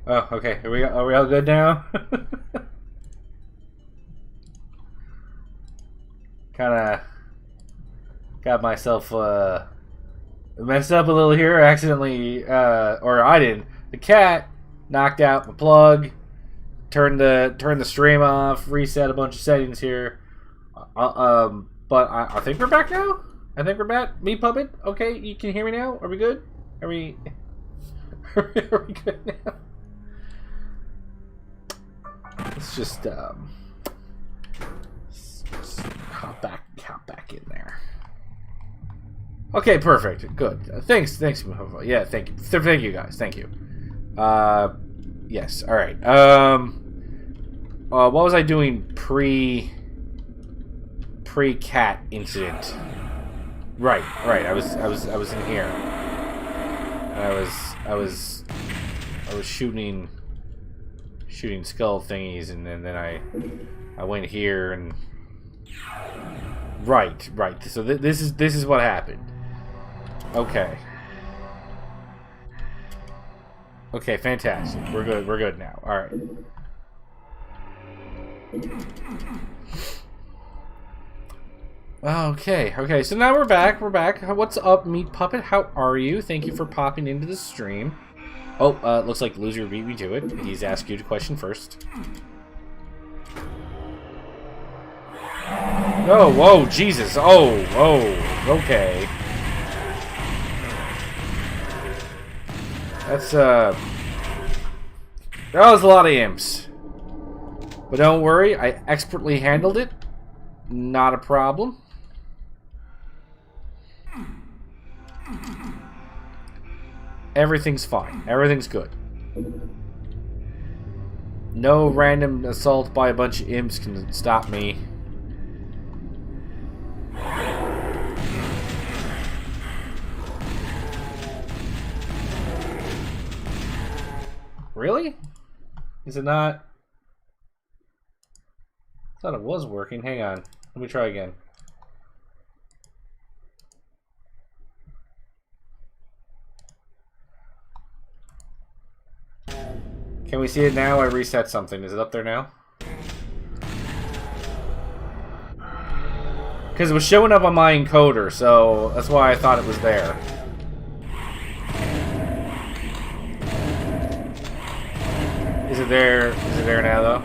Oh, okay. Are we all good now? Kind of got myself messed up a little here. Accidentally, or I didn't. The cat knocked out my plug. Turned the stream off. Reset a bunch of settings here. But I think we're back now. I think we're back. Me puppet. Okay, you can hear me now. Are we good? Are we? Are we good now? Let's just hop back in there. Okay, perfect. Good. Thanks. Yeah, thank you guys. Thank you. Yes. All right. What was I doing pre-cat incident? Right. I was in here. And I was shooting skull thingies, and then I went here and right. So this is what happened. Okay, fantastic. We're good now. All right. Okay. So now we're back. What's up, Meat Puppet? How are you? Thank you for popping into the stream. Oh, looks like Loser beat me to it. He's asked you the question first. Oh, whoa, Jesus. Oh, okay. That's, that was a lot of imps. But don't worry, I expertly handled it. Not a problem. Everything's fine. Everything's good. No random assault by a bunch of imps can stop me. Really? Is it not? I thought it was working. Hang on. Let me try again. Can we see it now? I reset something. Is it up there now? Because it was showing up on my encoder, so that's why I thought it was there. Is it there? Is it there now, though?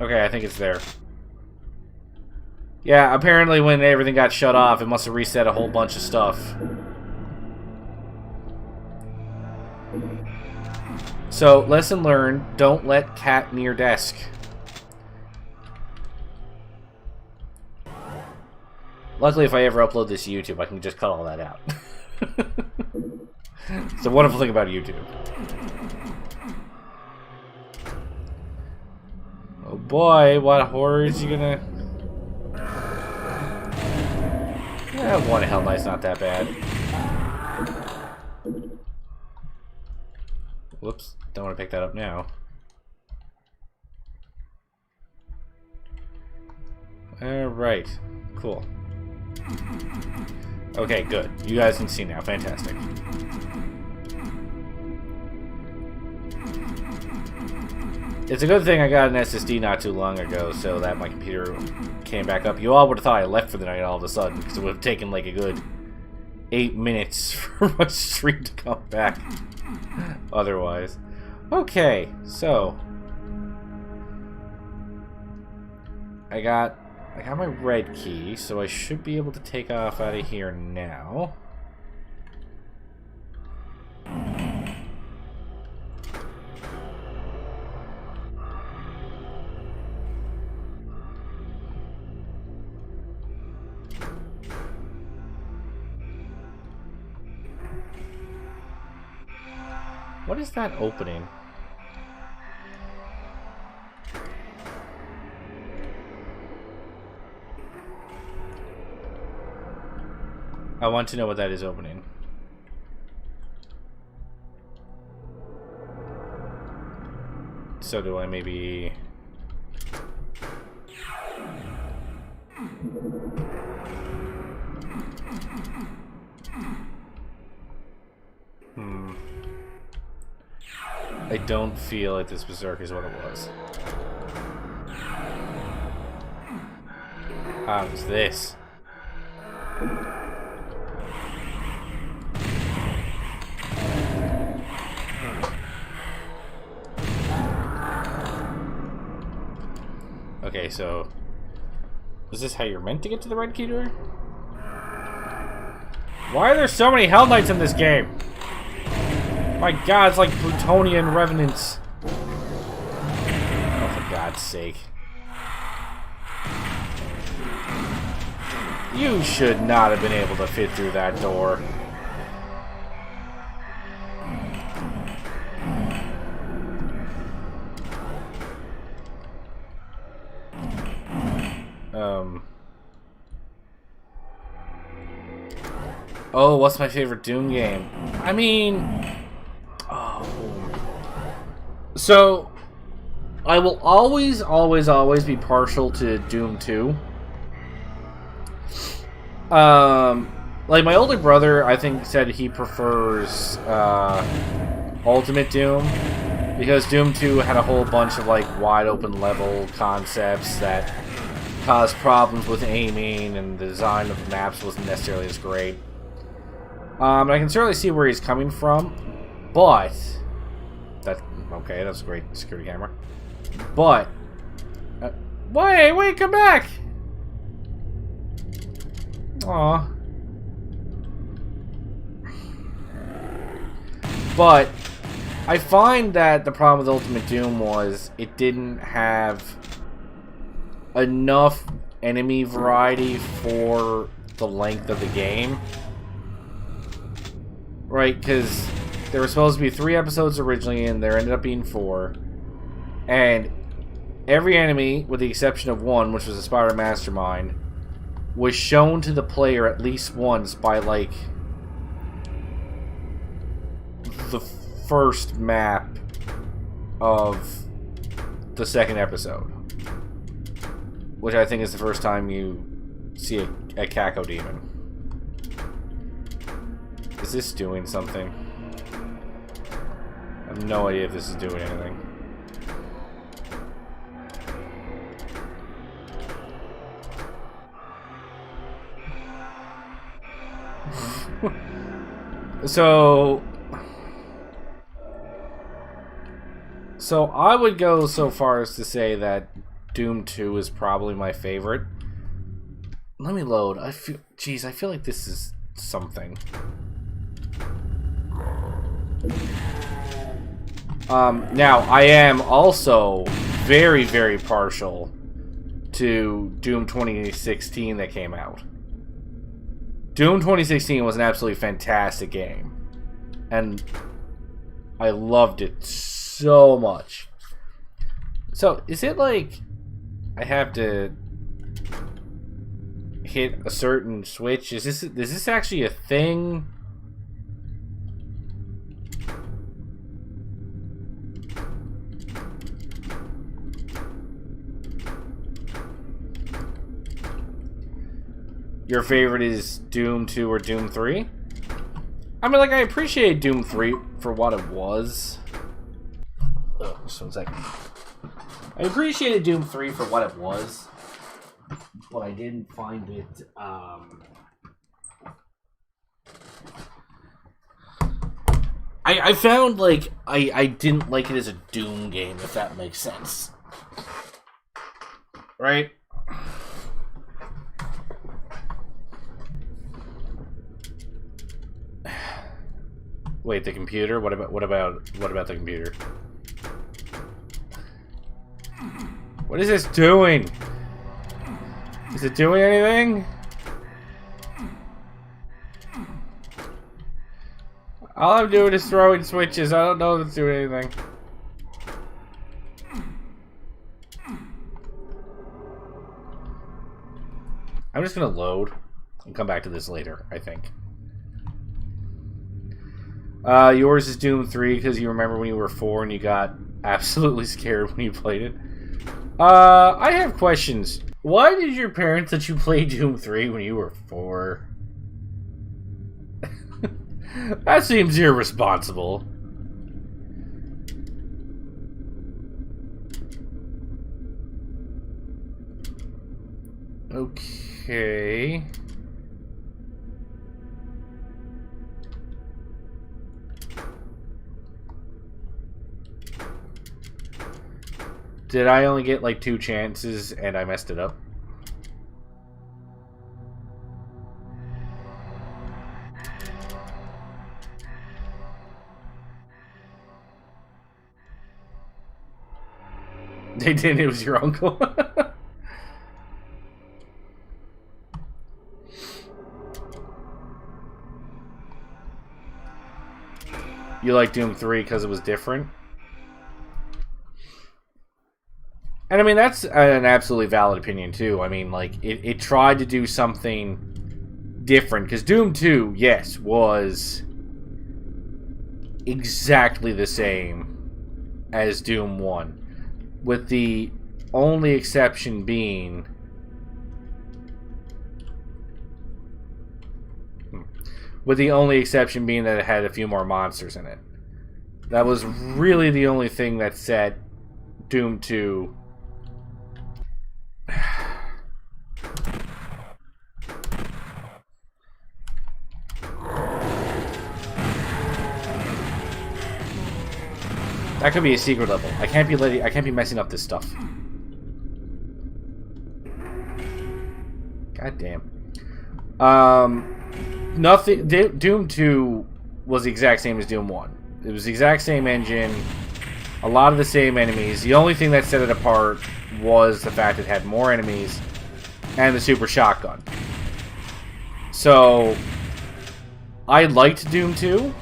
Okay, I think it's there. Yeah, apparently when everything got shut off, it must have reset a whole bunch of stuff. So, lesson learned, don't let cat near desk. Luckily, if I ever upload this to YouTube, I can just cut all that out. It's a wonderful thing about YouTube. Oh boy, what horrors you gonna... Yeah, one Hell Knight's not that bad. Whoops, don't want to pick that up now. Alright, cool. Okay, good. You guys can see now. Fantastic. It's a good thing I got an SSD not too long ago, so that my computer came back up. You all would have thought I left for the night all of a sudden, because it would have taken like a good 8 minutes for my stream to come back. Otherwise. Okay, so I got my red key, so I should be able to take off out of here now. What is that opening? I want to know what that is opening. So do I maybe... I don't feel like this Berserk is what it was. How's this? Okay, so... Is this how you're meant to get to the Red Key door? Why are there so many Hell Knights in this game? My god, it's like Plutonian Revenants. Oh, for God's sake. You should not have been able to fit through that door. Oh, what's my favorite Doom game? I mean... Oh. So, I will always, always, always be partial to Doom 2. Like, my older brother, I think, said he prefers, Ultimate Doom. Because Doom 2 had a whole bunch of, like, wide-open level concepts that caused problems with aiming, and the design of the maps wasn't necessarily as great. I can certainly see where he's coming from, but... Okay, that's a great security camera. But... wait, come back! Aw. But, I find that the problem with Ultimate Doom was it didn't have enough enemy variety for the length of the game. Right, because there were supposed to be 3 episodes originally, and there ended up being 4. And every enemy, with the exception of one, which was a Spider Mastermind, was shown to the player at least once by, like, the first map of the second episode. Which I think is the first time you see a Cacodemon. Is this doing something? I have no idea if this is doing anything. So I would go so far as to say that Doom 2 is probably my favorite. Let me load. I feel like this is something. Now, I am also very, very partial to Doom 2016 that came out. Doom 2016 was an absolutely fantastic game. And I loved it so much. So, is it like I have to hit a certain switch? Is this actually a thing? Your favorite is Doom 2 or Doom 3? I mean, like, I appreciate Doom 3 for what it was. Oh, just 1 second. I appreciated Doom 3 for what it was, but I didn't find it, I found, like, I didn't like it as a Doom game, if that makes sense. Right? Wait, the computer? What about the computer? What is this doing? Is it doing anything? All I'm doing is throwing switches. I don't know if it's doing anything. I'm just gonna load and come back to this later, I think. Yours is Doom 3 because you remember when you were 4 and you got absolutely scared when you played it. I have questions. Why did your parents let you play Doom 3 when you were 4? That seems irresponsible. Okay. Did I only get like 2 chances and I messed it up? They didn't, it was your uncle. You like Doom 3 because it was different? And I mean, that's an absolutely valid opinion, too. I mean, like, it tried to do something different. Because Doom 2, yes, was exactly the same as Doom 1. With the only exception being... With the only exception being that it had a few more monsters in it. That was really the only thing that set Doom 2... That could be a secret level. I can't be messing up this stuff. God damn. Nothing. Doom 2 was the exact same as Doom 1. It was the exact same engine, a lot of the same enemies. The only thing that set it apart was the fact it had more enemies and the super shotgun. So, I liked Doom 2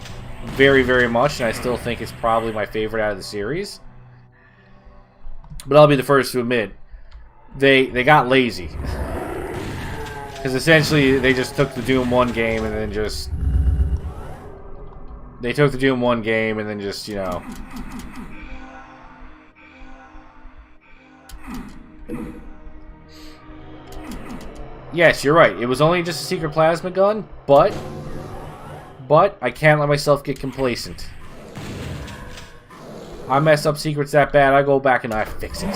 very, very much, and I still think it's probably my favorite out of the series. But I'll be the first to admit, they got lazy. Because essentially, they just took the Doom 1 game and then just... They took the Doom 1 game and then just, you know... Yes, you're right. It was only just a secret plasma gun, but I can't let myself get complacent. I mess up secrets that bad, I go back and I fix it.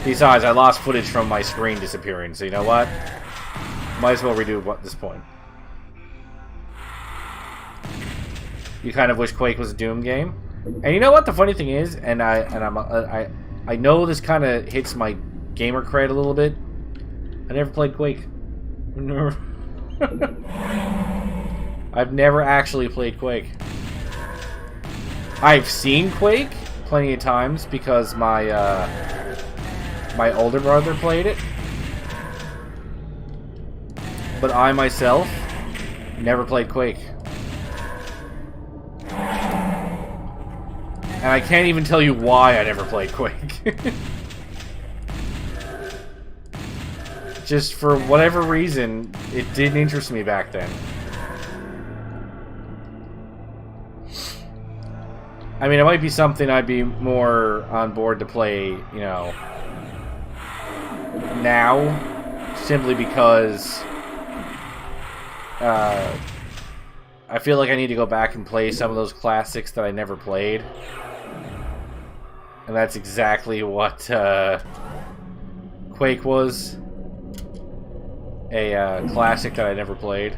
Besides, I lost footage from my screen disappearing, so you know what? Might as well redo at this point. You kind of wish Quake was a Doom game? And you know what the funny thing is, I know this kind of hits my gamer cred a little bit. I never played Quake. I've never actually played Quake. I've seen Quake plenty of times because my my older brother played it. But I myself never played Quake. And I can't even tell you why I never played Quake. Just for whatever reason, it didn't interest me back then. I mean, it might be something I'd be more on board to play, you know, now, simply because I feel like I need to go back and play some of those classics that I never played. And that's exactly what Quake was. A classic that I never played.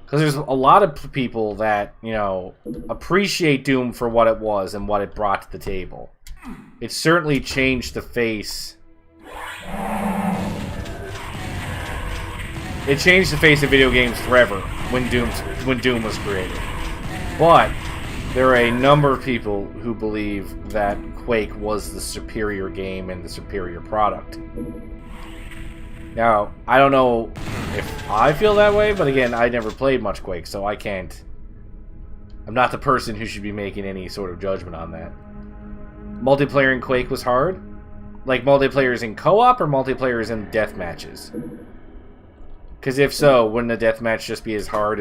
Because there's a lot of people that, you know, appreciate Doom for what it was and what it brought to the table. It certainly changed the face. It changed the face of video games forever when Doom was created. But there are a number of people who believe that Quake was the superior game and the superior product. Now, I don't know if I feel that way, but again, I never played much Quake, so I can't... I'm not the person who should be making any sort of judgment on that. Multiplayer in Quake was hard? Like multiplayers in co-op or multiplayers in death matches? Because if so, wouldn't a deathmatch just be as hard